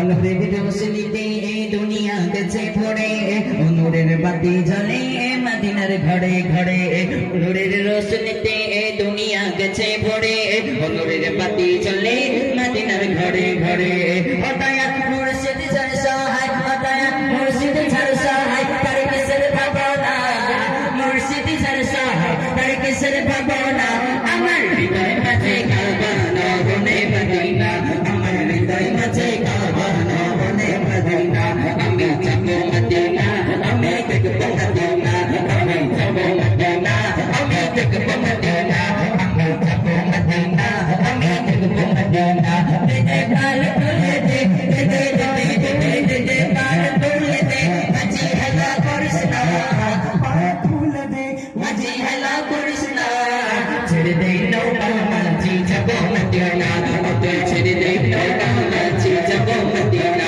নূরের রোশনীতে এই দুনিয়া গেছে ভরে নূরের বাতি জ্বলে মদিনার ঘরে ঘরে নূরের রোশনীতে এই দুনিয়া গেছে ভরে নূরের বাতি জ্বলে মদিনার ঘরে ঘরে হতায়া মুর্শিদ ছাড় সহায় হতায়া মুর্শিদ ছাড় সহায় তার কিসের ভাবনা মুর্শিদ ছাড় সহায় তার কিসের ভাবনা আমার হৃদয় মাঝে কাবা নবনে মদিনা আমার হৃদয় মাঝে কাবা নবনে মদিনা আমি যাব মদিনা আমি দেখব মদিনা আমি যাব মদিনা আমি দেখব মদিনা আমি যাব মদিনা আমি দেখব মদিনা দে কাল তুলে দে দে দে কাল তুলে দে মাঝি হেলা করিস না তুলে দে মাঝি হেলা করিস না ছেড়ে দে নৌকা মাঝি যাব মদিনা ছেড়ে দে নৌকা মাঝি যাব মদিনা